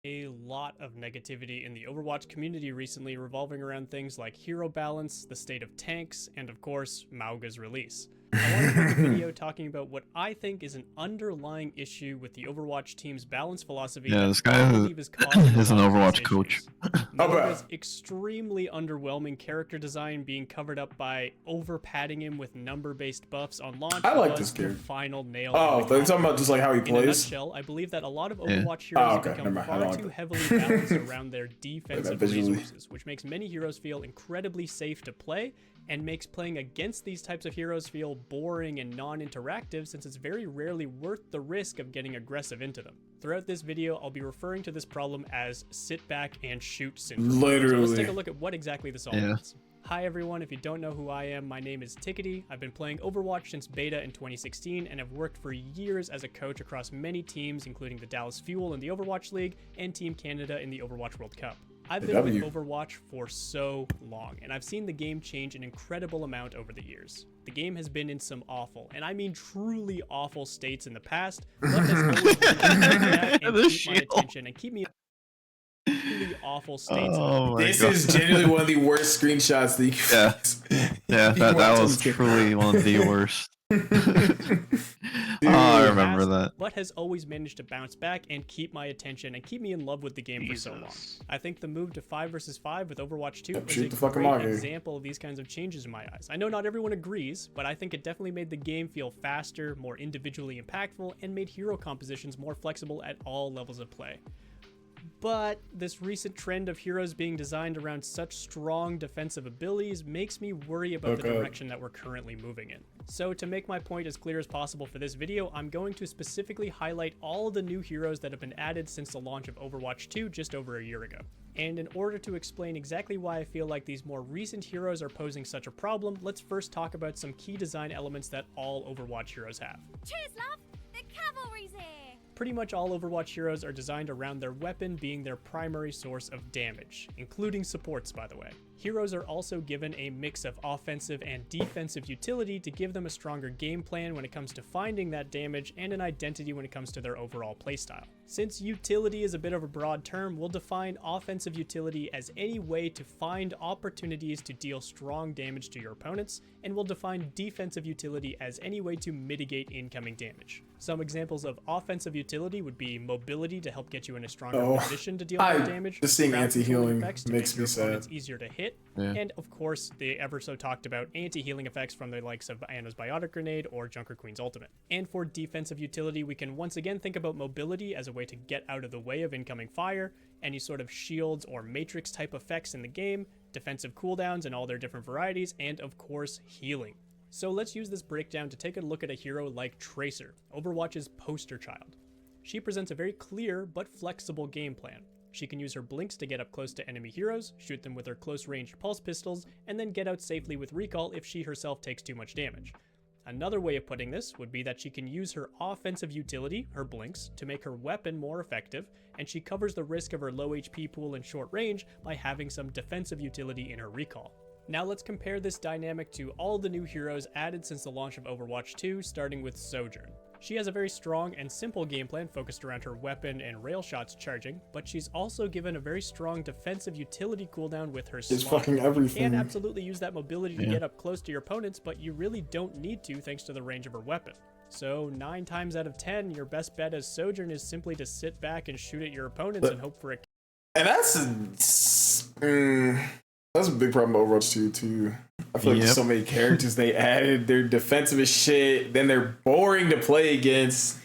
A lot of negativity in the Overwatch community recently revolving around things like hero balance, the state of tanks, and of course, Mauga's release. I want to make a video talking about what I think is an underlying issue with the Overwatch team's balance philosophy. Yeah, that this guy I believe is causing is an a lot of Overwatch these coach. issues. Mauga's extremely underwhelming character design being covered up by over padding him with number-based buffs on launch. I like was this character. the final nail. Oh, they're talking about just like how he In a plays. nutshell, I believe that a lot of Overwatch heroes have become far too heavily balanced around their defensive resources, which makes many heroes feel incredibly safe to play, and makes playing against these types of heroes feel boring and non-interactive since it's very rarely worth the risk of getting aggressive into them. Throughout this video, I'll be referring to this problem as sit back and shoot syndrome. Literally. So let's take a look at what exactly this all means. Hi everyone, if you don't know who I am, my name is Tickety. I've been playing Overwatch since beta in 2016 and have worked for years as a coach across many teams, including the Dallas Fuel in the Overwatch League and Team Canada in the Overwatch World Cup. I've been with Overwatch for so long, and I've seen the game change an incredible amount over the years. The game has been in some awful, and I mean truly awful states in the past, but has always been and keep my attention and keep me really awful states. Oh this is genuinely one of the worst screenshots that you can that was truly one of the worst. I remember that. But has always managed to bounce back and keep my attention and keep me in love with the game for so long. I think the move to 5 versus 5 with Overwatch 2 was a great example of these kinds of changes in my eyes. I know not everyone agrees, but I think it definitely made the game feel faster, more individually impactful, and made hero compositions more flexible at all levels of play. But this recent trend of heroes being designed around such strong defensive abilities makes me worry about the direction that we're currently moving in. So to make my point as clear as possible for this video, I'm going to specifically highlight all of the new heroes that have been added since the launch of Overwatch 2 just over a year ago. And in order to explain exactly why I feel like these more recent heroes are posing such a problem, let's first talk about some key design elements that all Overwatch heroes have. Cheers, love! The cavalry's here! Pretty much all Overwatch heroes are designed around their weapon being their primary source of damage, including supports, by the way. Heroes are also given a mix of offensive and defensive utility to give them a stronger game plan when it comes to finding that damage and an identity when it comes to their overall playstyle. Since utility is a bit of a broad term, we'll define offensive utility as any way to find opportunities to deal strong damage to your opponents, and we'll define defensive utility as any way to mitigate incoming damage. Some examples of offensive utility would be mobility to help get you in a stronger position to deal more damage. Just seeing anti-healing makes me sad. It's easier to hit. And of course, the ever so talked about anti-healing effects from the likes of Anna's Biotic Grenade or Junker Queen's Ultimate. And for defensive utility, we can once again think about mobility as a way to get out of the way of incoming fire, any sort of shields or matrix type effects in the game, defensive cooldowns and all their different varieties, and of course, healing. So let's use this breakdown to take a look at a hero like Tracer, Overwatch's poster child. She presents a very clear but flexible game plan. She can use her blinks to get up close to enemy heroes, shoot them with her close-ranged pulse pistols, and then get out safely with recall if she herself takes too much damage. Another way of putting this would be that she can use her offensive utility, her blinks, to make her weapon more effective, and she covers the risk of her low HP pool in short range by having some defensive utility in her recall. Now let's compare this dynamic to all the new heroes added since the launch of Overwatch 2, starting with Sojourn. She has a very strong and simple game plan focused around her weapon and rail shots charging, but she's also given a very strong defensive utility cooldown with her slot. You can absolutely use that mobility to get up close to your opponents, but you really don't need to thanks to the range of her weapon. So 9 times out of 10, your best bet as Sojourn is simply to sit back and shoot at your opponents and hope for a... And that's a big problem with Overwatch 2 too. I feel like there's so many characters they added. They're defensive as shit. Then they're boring to play against.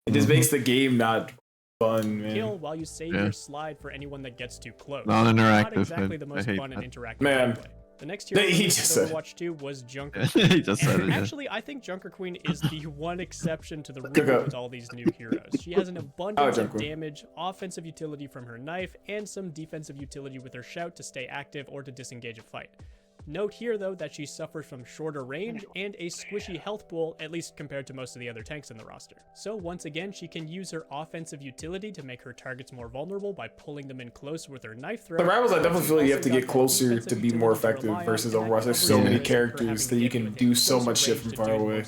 It just makes the game not fun, man. Kill while you save your slide for anyone that gets too close. Non-interactive. Not exactly the most fun and interactive gameplay. The next hero in Overwatch 2 was Junker. He just said it. Actually, I think Junker Queen is the one exception to the rule with all these new heroes. She has an abundance of damage, offensive utility from her knife, and some defensive utility with her shout to stay active or to disengage a fight. Note here, though, that she suffers from shorter range and a squishy health pool, at least compared to most of the other tanks in the roster. So once again, she can use her offensive utility to make her targets more vulnerable by pulling them in close with her knife throw. The Rivals, I definitely feel like you have to get closer to be more effective versus Overwatch. There's so many characters that you can do so much shit from far away.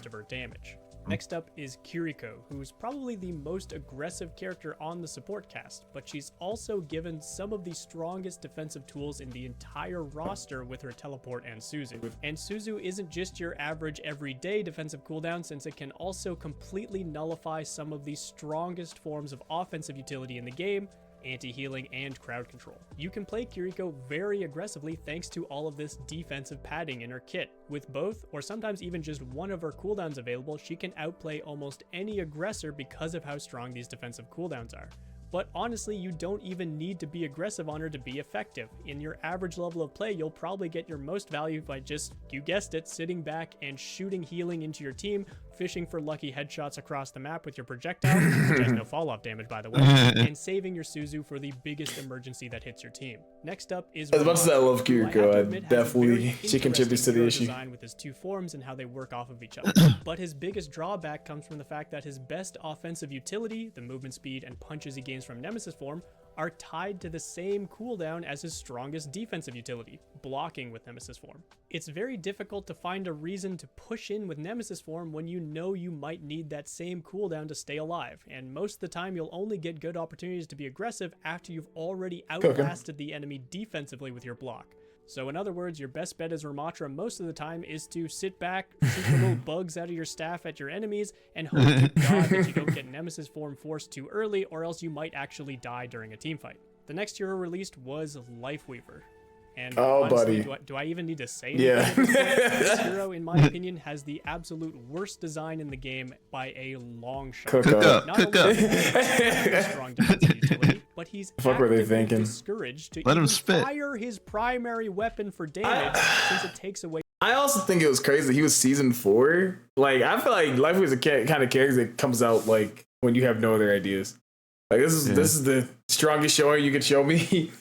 Next up is Kiriko, who's probably the most aggressive character on the support cast, but she's also given some of the strongest defensive tools in the entire roster with her teleport and Suzu. And Suzu isn't just your average everyday defensive cooldown, since it can also completely nullify some of the strongest forms of offensive utility in the game, anti-healing, and crowd control. You can play Kiriko very aggressively thanks to all of this defensive padding in her kit. With both, or sometimes even just one of her cooldowns available, she can outplay almost any aggressor because of how strong these defensive cooldowns are. But honestly, you don't even need to be aggressive on her to be effective. In your average level of play, you'll probably get your most value by just, you guessed it, sitting back and shooting healing into your team, fishing for lucky headshots across the map with your projectile, which has no fall-off damage by the way, and saving your Suzu for the biggest emergency that hits your team. Next up is as much as I love Kiriko, I definitely she contributes to the issue. Design with his two forms and how they work off of each other. But his biggest drawback comes from the fact that his best offensive utility, the movement speed and punches he gains from Nemesis form, are tied to the same cooldown as his strongest defensive utility, blocking with Nemesis form. It's very difficult to find a reason to push in with Nemesis form when you know you might need that same cooldown to stay alive, and most of the time you'll only get good opportunities to be aggressive after you've already outlasted the enemy defensively with your block. So in other words, your best bet as Ramatra most of the time is to sit back, shoot the little bugs out of your staff at your enemies, and hope to God that you don't get Nemesis form forced too early, or else you might actually die during a teamfight. The next hero released was Lifeweaver. And honestly, do I even need to say anything? Yeah. This hero, in my opinion, has the absolute worst design in the game by a long shot. Not only does he have a strong defensive utility, but he's actively discouraged to even fire his primary weapon for damage since it takes away. I also think it was crazy that he was season 4. Like, I feel like Life was a kind of character that comes out like when you have no other ideas. Like this is the strongest showing you could show me.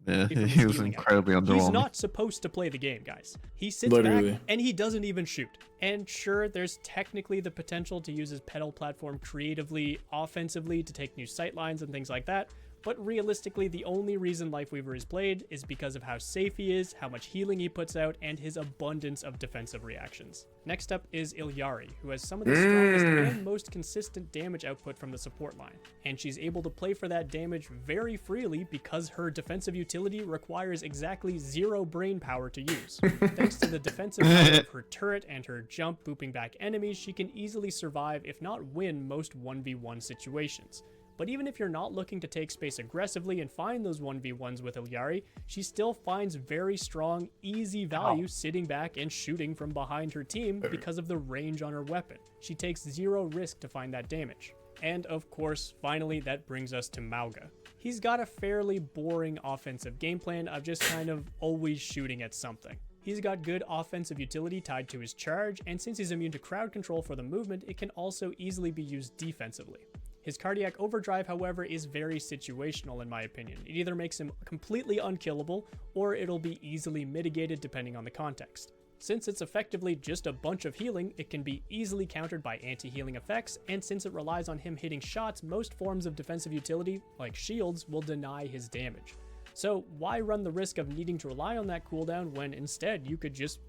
Yeah, he was incredibly underwhelming. He's not supposed to play the game, guys. He sits back and he doesn't even shoot. And sure, there's technically the potential to use his pedal platform creatively, offensively, to take new sightlines and things like that. But realistically, the only reason Lifeweaver is played is because of how safe he is, how much healing he puts out, and his abundance of defensive reactions. Next up is Ilyari, who has some of the strongest and most consistent damage output from the support line. And she's able to play for that damage very freely because her defensive utility requires exactly 0 brain power to use. Thanks to the defensive power of her turret and her jump booping back enemies, she can easily survive, if not win, most 1v1 situations. But even if you're not looking to take space aggressively and find those 1v1s with Ilyari, she still finds very strong, easy value sitting back and shooting from behind her team because of the range on her weapon. She takes 0 risk to find that damage. And of course, finally, that brings us to Mauga. He's got a fairly boring offensive game plan of just kind of always shooting at something. He's got good offensive utility tied to his charge, and since he's immune to crowd control for the movement, it can also easily be used defensively. His cardiac overdrive, however, is very situational in my opinion. It either makes him completely unkillable, or it'll be easily mitigated depending on the context. Since it's effectively just a bunch of healing, it can be easily countered by anti-healing effects, and since it relies on him hitting shots, most forms of defensive utility, like shields, will deny his damage. So why run the risk of needing to rely on that cooldown when instead you could just,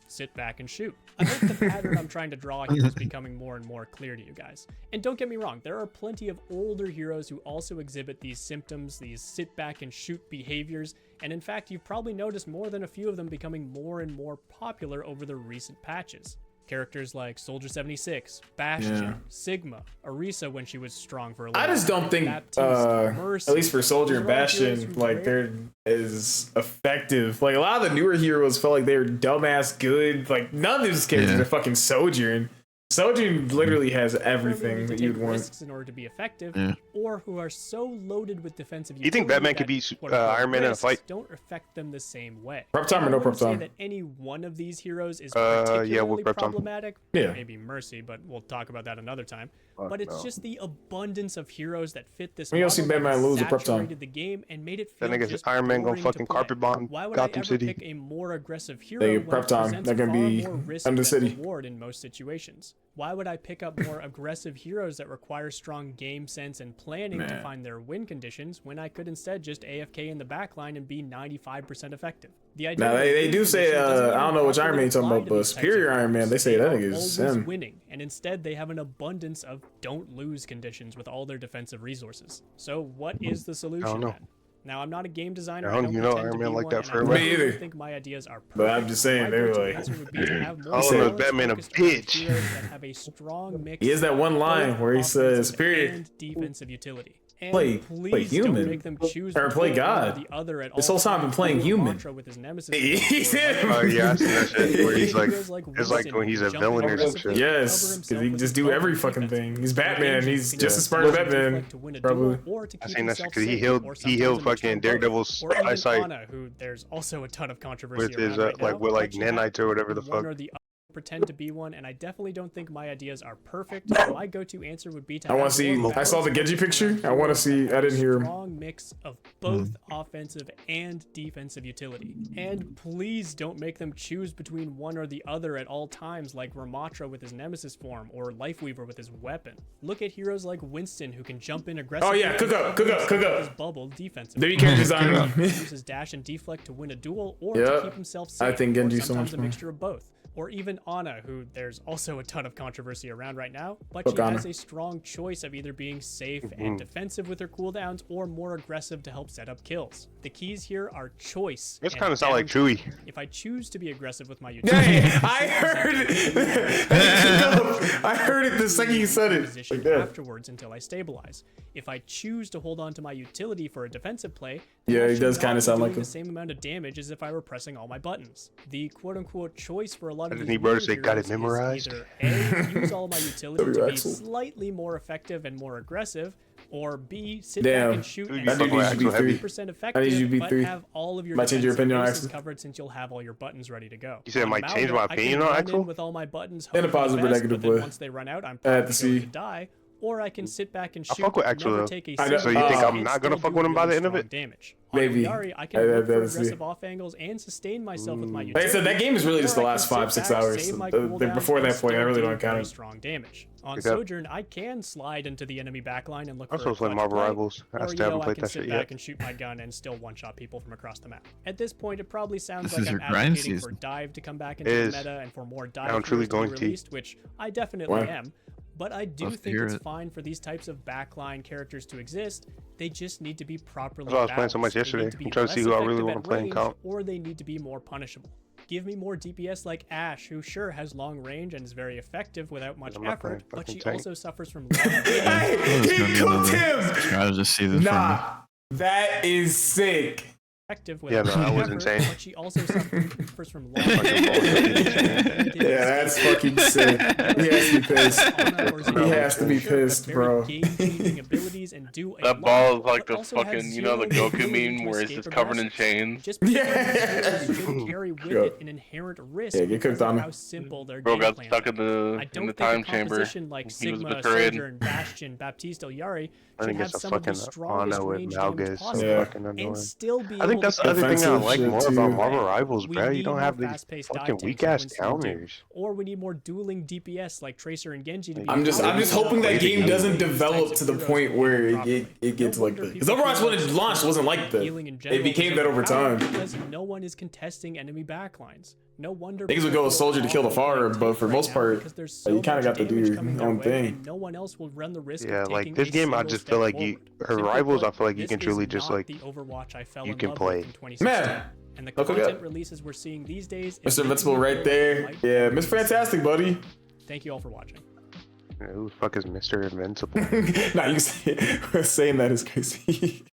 sit back and shoot? I hope the pattern I'm trying to draw here is becoming more and more clear to you guys. And don't get me wrong, there are plenty of older heroes who also exhibit these symptoms, these sit back and shoot behaviors, and in fact you've probably noticed more than a few of them becoming more and more popular over the recent patches. Characters like Soldier 76, Bastion, Sigma, Orisa when she was strong for a little. I just don't think, Mercy, at least for Soldier and Bastion, like they're as effective. Like a lot of the newer heroes felt like they were dumbass good. Like none of these characters are fucking Sojourn. Sojourn literally has everything that you'd want. Risks in order to be effective, or who are so loaded with defensive. You think Batman could beat Iron Man in a fight? Don't affect them the same way. Prep time or no prep time? That any one of these heroes is particularly problematic. Yeah, maybe Mercy, but we'll talk about that another time. But it's just the abundance of heroes that fit this. We don't see Batman lose a prep time. The game and made it feel then I guess Iron Man gonna fucking carpet bomb Gotham City. Pick a more aggressive hero prep time. They're gonna be under the city. Reward in most situations. Why would I pick up more aggressive heroes that require strong game sense and planning to find their win conditions when I could instead just AFK in the backline and be 95% effective? The idea now they do say I don't know which Iron Man you're talking about, but Superior Iron Man, they say that nigga is sim. Winning, and instead they have an abundance of don't lose conditions with all their defensive resources. So what is the solution then? Now, I'm not a game designer. I don't know Iron Man like that for me either. I think my ideas are perfect. But I'm just saying, they were like, oh, Batman a bitch. That have a strong mix. He has that one line where he says, Superior. And defensive utility. And play human don't make them choose or play God. The other at this whole time I've been playing human. With his nemesis oh yeah, I see that shit where he's like, it's like when he's a villain or some shit. Yes, because he can just do every fucking thing. He's Batman. He's just as smart as Batman. Probably. I seen that shit because he healed fucking Daredevil's eyesight. Who there's also a ton of controversy with his like nanites or whatever the fuck. Pretend to be one, and I definitely don't think my ideas are perfect. My go-to answer would be to I want to see. I saw the Genji picture. I want to see. I didn't hear him. Strong mix of both offensive and defensive utility. And please don't make them choose between one or the other at all times, like Ramatra with his Nemesis form or Lifeweaver with his weapon. Look at heroes like Winston who can jump in aggressively. Oh yeah, cook up. His bubble defensive. There you can design. Uses dash and deflect to win a duel or to keep himself safe. I think Genji or so much a mixture of both. Or even Ana, who there's also a ton of controversy around right now, but she has a strong choice of either being safe and defensive with her cooldowns or more aggressive to help set up kills. The keys here are choice. This kind of sound like Chewie. If I choose to be aggressive with my utility, I heard it. I heard it the second you said it. Like afterwards until I stabilize. If I choose to hold on to my utility for a defensive play, it does kind of sound like the same amount of damage as if I were pressing all my buttons. The quote-unquote choice for a lot of these heroes say got it memorized. Either A, use all my utility to be slightly more effective and more aggressive, or B, sit back and shoot and 100% effective, but have all of your defenses covered since you'll have all your buttons ready to go. You said I might change my opinion on Axel? With all my buttons in a positive or negative way. Once they run out, I'm probably going to die. Or I can sit back and shoot. I fuck with Axel, take a so you think I'm not gonna fuck with him by the end of it? Damage. Maybe. I can look for aggressive off angles and sustain myself with my utility. Like I said, that game is really just the last 5-6 hours. Before that point, I really don't count it. Strong damage. On Sojourn, I can slide into the enemy backline and look for also play Marvel Rivals. I still haven't played that shit yet. I can sit back and shoot my gun and still one-shot people from across the map. At this point, it probably sounds like I'm advocating for dive to come back into the meta and for more dive to be released, which I definitely am. But I do think it's fine for these types of backline characters to exist. They just need to be properly balanced. I was playing so much yesterday. I'm trying to see who I really want to play in comp. Or they need to be more punishable. Give me more DPS like Ashe, who sure has long range and is very effective without much effort, but she also suffers from long range. He cooked him! Try to just see this. Nah, that is sick. Yeah, no, that was insane. But she also suffers from long yeah, that's fucking sick. He has to be pissed. He has to be pissed, bro. That ball is like the fucking, you know, the Goku meme where it's just covered in chains. Yeah. Carry with it an inherent risk. Yeah, get cooked on. How simple their bro got game stuck in the time chamber. Like He was Sigma, betrayed. Sojourn, Bastion, Baptiste, Yari I think it's a fucking Ana with Malgus so fucking annoying. And still be I think that's the other thing I like more about Marvel Rivals, bro. You don't have these fucking weak ass counters. Or we need more dueling DPS like Tracer and Genji to be. I'm just hoping that game doesn't develop to the point where it gets like this. Because Overwatch when it launched wasn't like that. It became that over time. Because no one is contesting enemy backlines. No wonder niggas would go a soldier to kill the far, but for most part, you kind of got to do your own thing. No one else will run the risk. Yeah, like this game, I just feel like her Rivals. I feel like you can truly just like you can play. Man, and the content releases we're seeing these days. Mr. Invincible right there. Yeah, Mr. Fantastic, buddy. Thank you all for watching. Who the fuck is Mr. Invincible? Nah, you saying that is crazy.